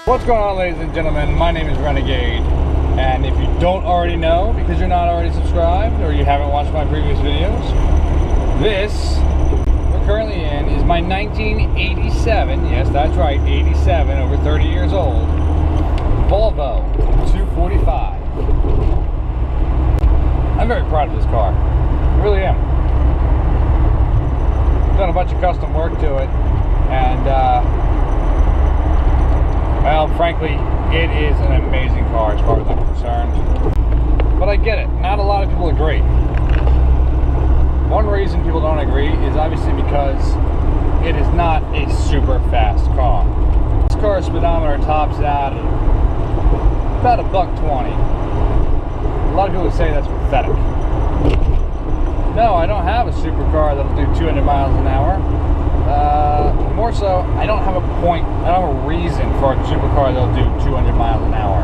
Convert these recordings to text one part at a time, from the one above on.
What's going on, ladies and gentlemen? My name is Renegade, and if you don't already know, because you're not already subscribed or you haven't watched my previous videos, this we're currently in is my 1987, yes that's right, 87, over 30 years old, Volvo 245. I'm very proud of this car, I really am. Done a bunch of custom work to it, and well, frankly, it is an amazing car as far as I'm concerned. But I get it, not a lot of people agree. One reason people don't agree is obviously because it is not a super fast car. This car's speedometer tops out at about $1.20. A lot of people would say that's pathetic. No, I don't have a supercar that'll do 200 miles an hour. More so, I don't have a reason for a supercar that'll do 200 miles an hour.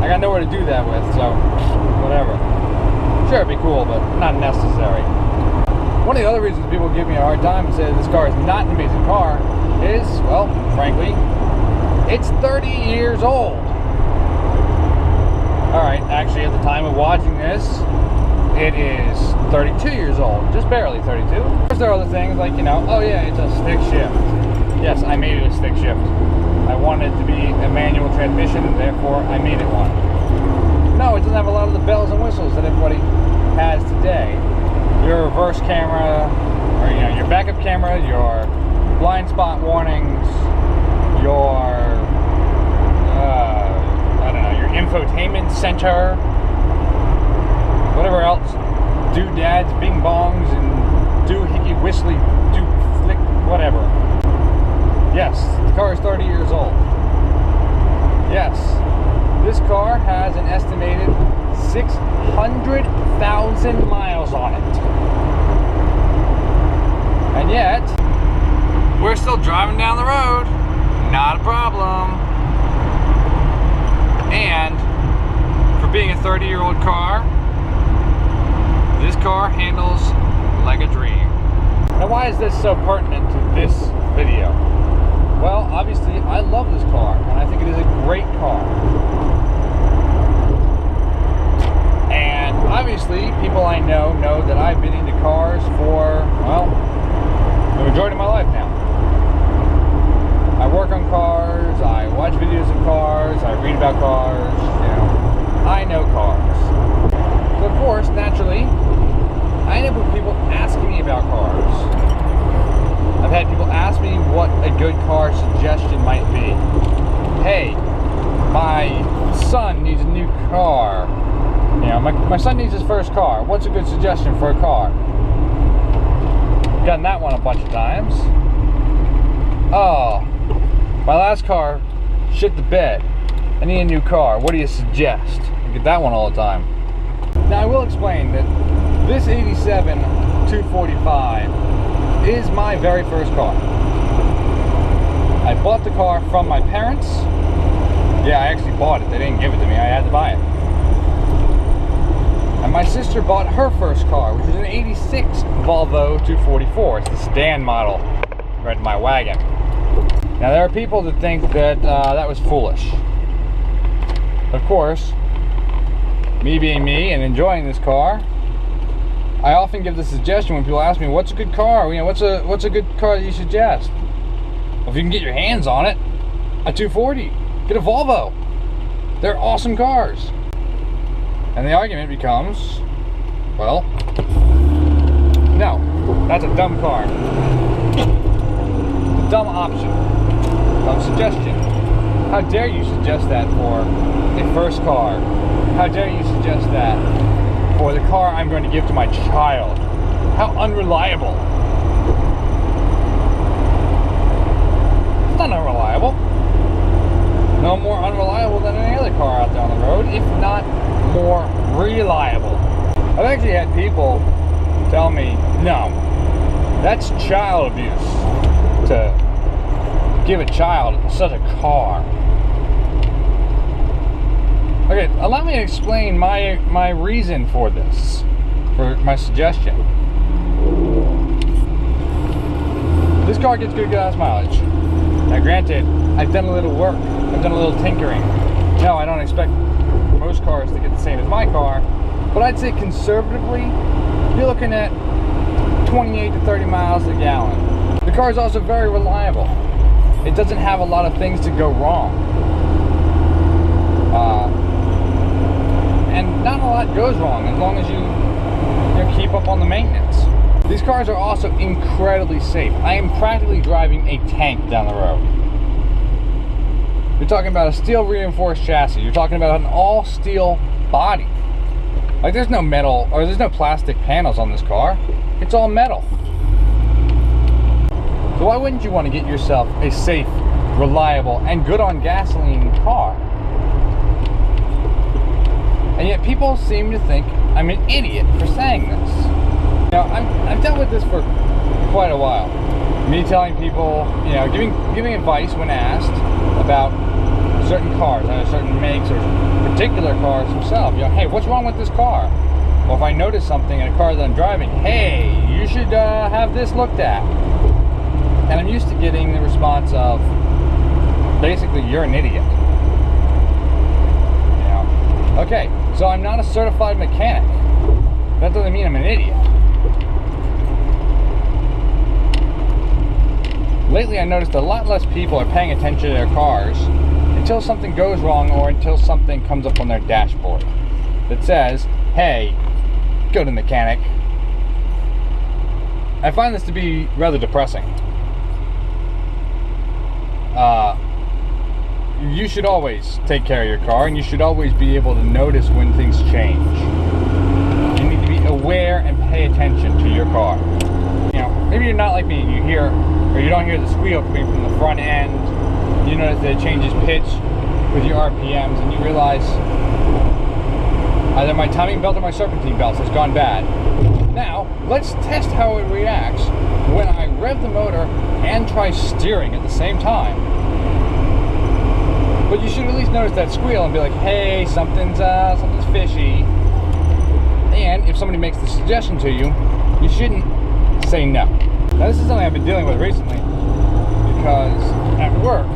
I got nowhere to do that with, so whatever. Sure, it'd be cool, but not necessary. One of the other reasons people give me a hard time and say this car is not an amazing car is, well, frankly, it's 30 years old. Alright, actually at the time of watching this, it is 32 years old, just barely 32. Of course, there are other things like, you know, oh yeah, it's a stick shift. Yes, I made it a stick shift. I wanted it to be a manual transmission, and therefore I made it one. No, it doesn't have a lot of the bells and whistles that everybody has today. Your reverse camera, or you know, your backup camera, your blind spot warnings, your I don't know, your infotainment center, whatever else, doodads, bing bongs, and doohickey whistly, doo flick, whatever. Yes, the car is 30 years old. Yes, this car has an estimated 600,000 miles on it. And yet, we're still driving down the road. Not a problem. And for being a 30-year-old car, this car handles like a dream. Now, why is this so pertinent to this video? Well, obviously, I love this car, and I think it is a great car. And obviously, people I know that I've been into cars for, well, the majority of my life now. I work on cars, I watch videos of cars, I read about cars, you know, I know cars. So of course, naturally, I end up with people asking me about cars. I've had people ask me what a good car suggestion might be. Hey, my son needs a new car. You know, my son needs his first car. What's a good suggestion for a car? I've gotten that one a bunch of times. Oh, my last car shit the bed. I need a new car. What do you suggest? I get that one all the time. Now I will explain that this 87 245 is my very first car. I bought the car from my parents. Yeah, I actually bought it. They didn't give it to me. I had to buy it. And my sister bought her first car, which is an 86 Volvo 244. It's the stand model right in my wagon. Now there are people that think that that was foolish. Of course, me being me and enjoying this car, I often give the suggestion when people ask me, what's a good car? You know, what's a good car that you suggest? Well, if you can get your hands on it, a 240. Get a Volvo. They're awesome cars. And the argument becomes, well, no, that's a dumb car. Dumb option. Dumb suggestion. How dare you suggest that for a first car? How dare you suggest that for the car I'm going to give to my child? How unreliable. It's not unreliable. No more unreliable than any other car out there on the road, if not more reliable. I've actually had people tell me, no, that's child abuse to give a child such a car. Okay, allow me to explain my reason for this, for my suggestion. This car gets good gas mileage. Now granted, I've done a little work, I've done a little tinkering. No, I don't expect most cars to get the same as my car, but I'd say conservatively, you're looking at 28 to 30 miles a gallon. The car is also very reliable. It doesn't have a lot of things to go wrong. And not a lot goes wrong as long as you keep up on the maintenance. These cars are also incredibly safe. I am practically driving a tank down the road. You're talking about a steel reinforced chassis. You're talking about an all steel body. Like there's no metal or there's no plastic panels on this car. It's all metal. So why wouldn't you want to get yourself a safe, reliable, and good on gasoline car? And yet people seem to think I'm an idiot for saying this. Now, I've dealt with this for quite a while. Me telling people, you know, giving advice when asked about certain cars, certain makes or particular cars themselves. You know, hey, what's wrong with this car? Well, if I notice something in a car that I'm driving, hey, you should have this looked at. And I'm used to getting the response of, basically, you're an idiot. You know? Okay, so I'm not a certified mechanic. That doesn't mean I'm an idiot. Lately, I noticed a lot less people are paying attention to their cars until something goes wrong or until something comes up on their dashboard that says, hey, go to the mechanic. I find this to be rather depressing. You should always take care of your car, and you should always be able to notice when things change. You need to be aware and pay attention to your car. You know, maybe you're not like me and you hear, or you don't hear the squeal coming from the front end. You notice that it changes pitch with your RPMs, and you realize either my timing belt or my serpentine belt has gone bad. Now, let's test how it reacts when I rev the motor and try steering at the same time. But you should at least notice that squeal and be like, hey, something's fishy. And if somebody makes the suggestion to you, you shouldn't say no. Now, this is something I've been dealing with recently because at work,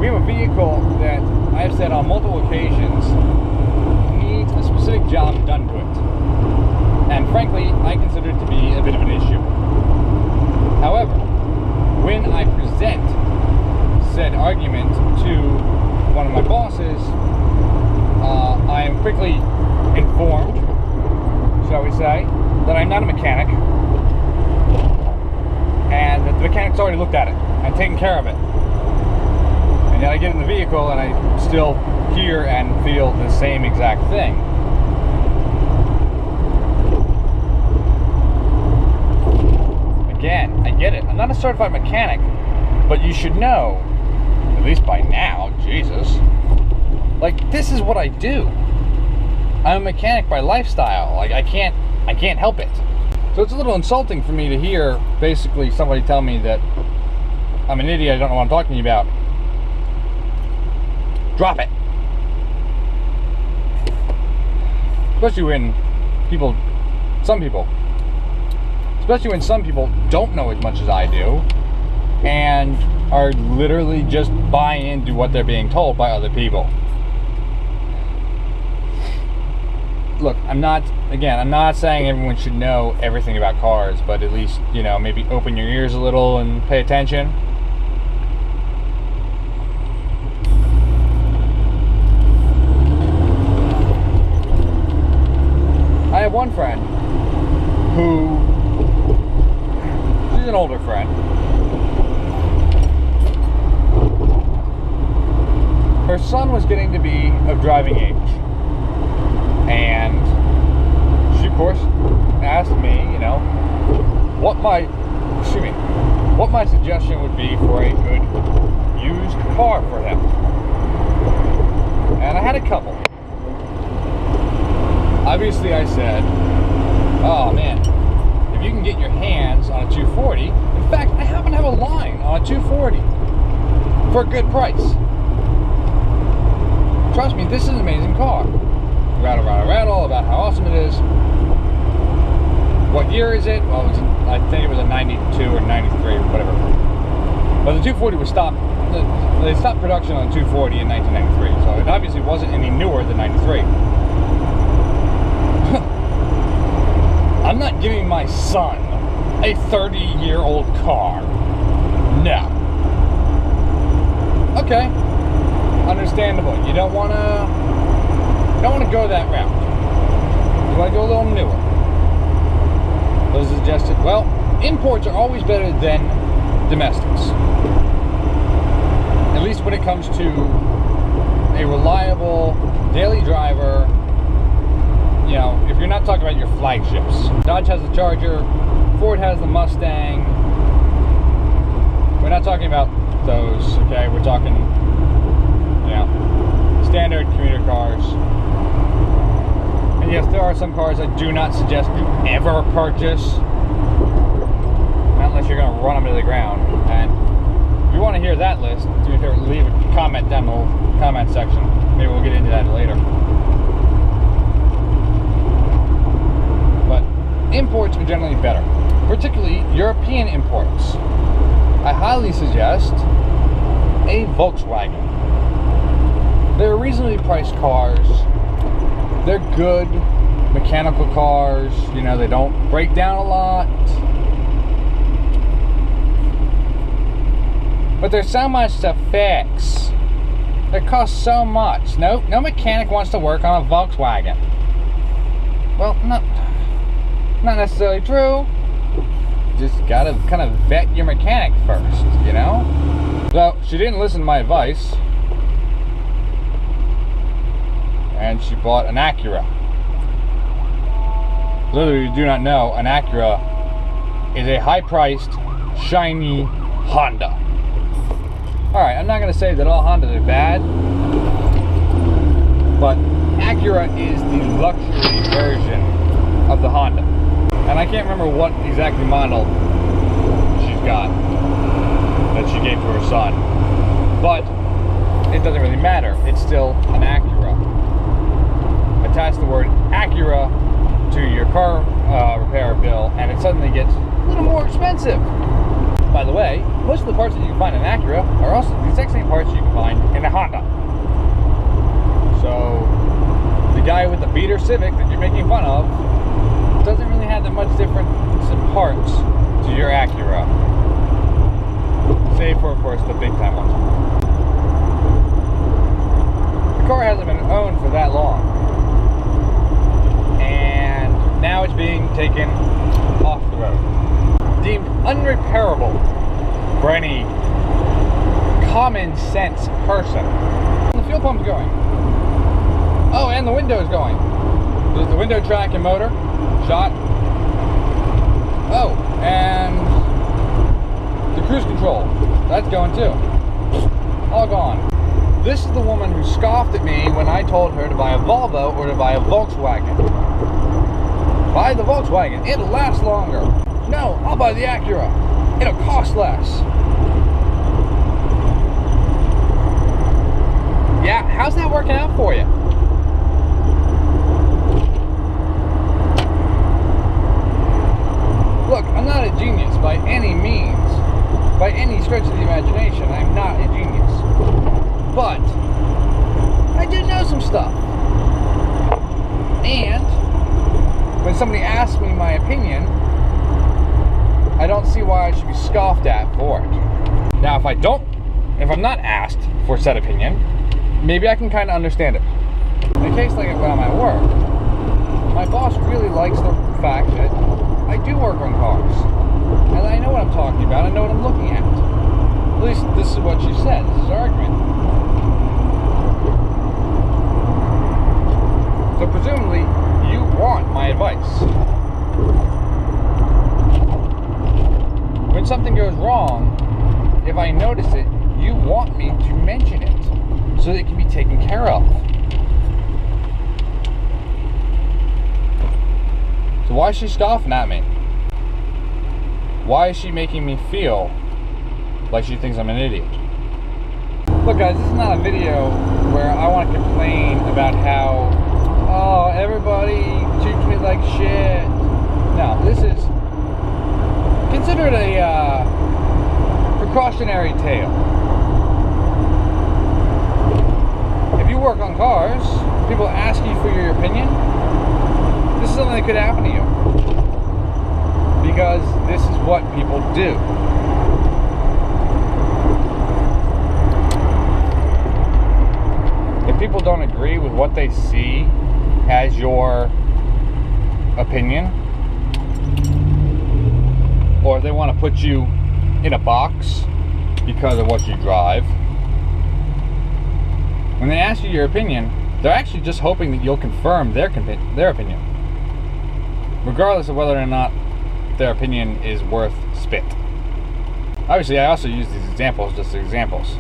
we have a vehicle that I've said on multiple occasions needs a specific job done to it. And frankly, I consider it to be a bit of an issue. However, when I present said argument to one of my bosses, I am quickly informed, shall we say, that I'm not a mechanic and that the mechanic's already looked at it and taken care of it. And then I get in the vehicle and I still hear and feel the same exact thing. Again, I get it. I'm not a certified mechanic, but you should know, at least by now, Jesus, like, this is what I do. I'm a mechanic by lifestyle. Like, I can't help it. So it's a little insulting for me to hear basically somebody tell me that I'm an idiot, I don't know what I'm talking about. Drop it. Especially when some people don't know as much as I do and are literally just buying into what they're being told by other people. Look, I'm not saying everyone should know everything about cars, but at least, you know, maybe open your ears a little and pay attention. I have one friend who, she's an older friend. Her son was getting to be of driving age. And she, of course, asked me, you know, what my suggestion would be for a good used car for him. And I had a couple. Obviously, I said, oh man, if you can get your hands on a 240, in fact, I happen to have a line on a 240 for a good price. Trust me, this is an amazing car. Rattle about how awesome it is. What year is it? Well, I think it was a 92 or 93 or whatever. But the 240 was stopped. They stopped production on the 240 in 1993, so it obviously wasn't any newer than 93. I'm not giving my son a 30-year-old car. No. Okay. Understandable. You don't want to go that route. You want to go a little newer. Those suggested. Well, imports are always better than domestics. At least when it comes to a reliable daily driver. You know, if you're not talking about your flagships. Dodge has the Charger, Ford has the Mustang. We're not talking about those, okay? We're talking, you know, standard commuter cars. And yes, there are some cars I do not suggest you ever purchase. Not unless you're going to run them to the ground. And if you want to hear that list, leave a comment down in the comment section. Maybe we'll get into that later. Imports are generally better, particularly European imports. I highly suggest a Volkswagen. They're reasonably priced cars. They're good mechanical cars. You know, they don't break down a lot. But there's so much to fix. They cost so much. No mechanic wants to work on a Volkswagen. Well, not necessarily true. Just gotta kind of vet your mechanic first, you know? So, she didn't listen to my advice. And she bought an Acura. For those of you who do not know, an Acura is a high-priced, shiny Honda. Alright, I'm not gonna say that all Hondas are bad, but Acura is the luxury version of the Honda. And I can't remember what exactly model she's got that she gave to her son. But it doesn't really matter. It's still an Acura. Attach the word Acura to your car repair bill and it suddenly gets a little more expensive. By the way, most of the parts that you can find in an Acura are also the exact same parts you can find in a Honda. So the guy with the beater Civic that you're making fun of doesn't really have that much difference in parts to your Acura. Save for, of course, the big time ones. The car hasn't been owned for that long. And now it's being taken off the road. Deemed unrepairable for any common sense person. The fuel pump's going. Oh, and the window's going. There's the window track and motor. Shot. Oh, and the cruise control. That's going too. All gone. This is the woman who scoffed at me when I told her to buy a Volvo or to buy a Volkswagen. Buy the Volkswagen. It'll last longer. No, I'll buy the Acura. It'll cost less. Yeah, how's that working out for you? Look, I'm not a genius by any means. By any stretch of the imagination, I'm not a genius. But I do know some stuff. And when somebody asks me my opinion, I don't see why I should be scoffed at for it. Now, if I'm not asked for said opinion, maybe I can kind of understand it. In a case like when I'm at work, my boss really likes the fact that I do work on cars. And I know what I'm talking about, I know what I'm looking at. At least this is what she said, this is her argument. So presumably, you want my advice. When something goes wrong, if I notice it, you want me to mention it so that it can be taken care of. So why is she scoffing at me? Why is she making me feel like she thinks I'm an idiot? Look guys, this is not a video where I want to complain about how, oh, everybody treats me like shit. No, this is considered a cautionary tale. If you work on cars, people ask you for your opinion, this is something that could happen to you. Because this is what people do. If people don't agree with what they see as your opinion, or they want to put you in a box because of what you drive, when they ask you your opinion, they're actually just hoping that you'll confirm their opinion, regardless of whether or not their opinion is worth spit. Obviously, I also use these examples just as examples.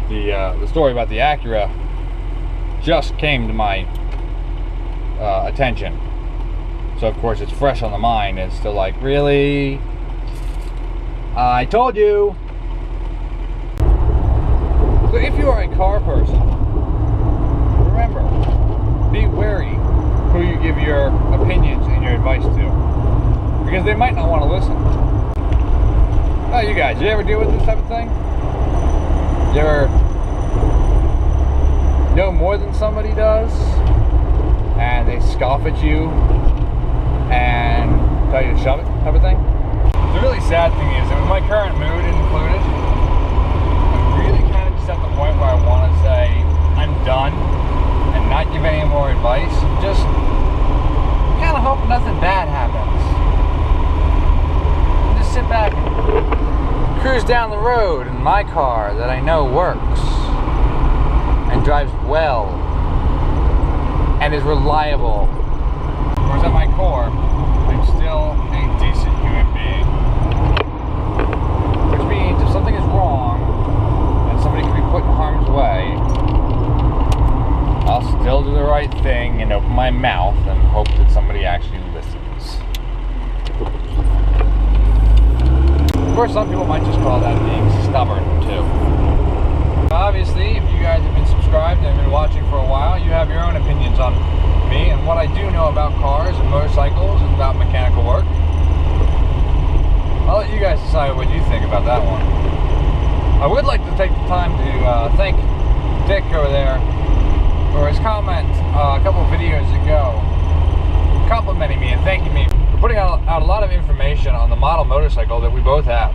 The story about the Acura just came to my attention, so of course it's fresh on the mind. It's still like, really? I told you. So if you are a car person, remember, be wary who you give your opinions and your advice to, because they might not want to listen. Oh, you guys, you ever deal with this type of thing? You ever know more than somebody does, and they scoff at you and tell you to shove it, type of thing? The really sad thing is that with my current mood included, I'm really kind of just at the point where I want to say I'm done and not give any more advice. Just kind of hope nothing bad happens. And just sit back and cruise down the road in my car that I know works and drives well and is reliable. Of course, at my core, I'm still a decent human being. Which means if something is wrong and somebody can be put in harm's way, I'll still do the right thing and open my mouth and hope that somebody actually listens. Of course, some people might just call that being stubborn, too. Obviously, if you guys have been subscribed and been watching for a while, you have your own opinions on me and what I do know about cars and motorcycles and about mechanical work. I'll let you guys decide what you think about that one. I would like to take the time to thank Dick over there for his comment a couple of videos ago, complimenting me and thanking me for putting out a lot of information on the model motorcycle that we both have.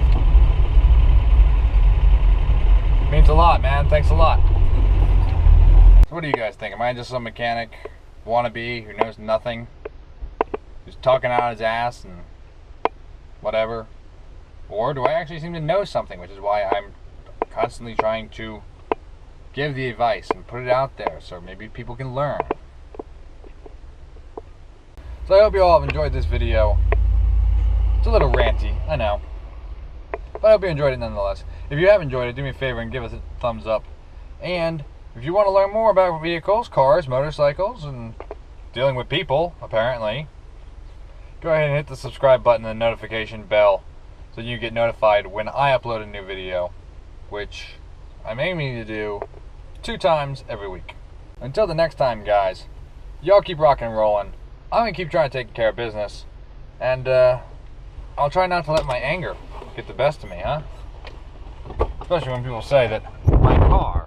Means a lot, man. Thanks a lot. So what do you guys think? Am I just some mechanic wannabe who knows nothing, who's talking out his ass and whatever? Or do I actually seem to know something, which is why I'm constantly trying to give the advice and put it out there so maybe people can learn? So I hope you all have enjoyed this video. It's a little ranty, I know, but I hope you enjoyed it nonetheless. If you have enjoyed it, do me a favor and give us a thumbs up. And if you want to learn more about vehicles, cars, motorcycles, and dealing with people, apparently, go ahead and hit the subscribe button and the notification bell so you get notified when I upload a new video, which I'm aiming to do 2 times every week. Until the next time, guys, y'all keep rocking and rolling. I'm going to keep trying to take care of business, and I'll try not to let my anger get the best of me, huh? Especially when people say that my car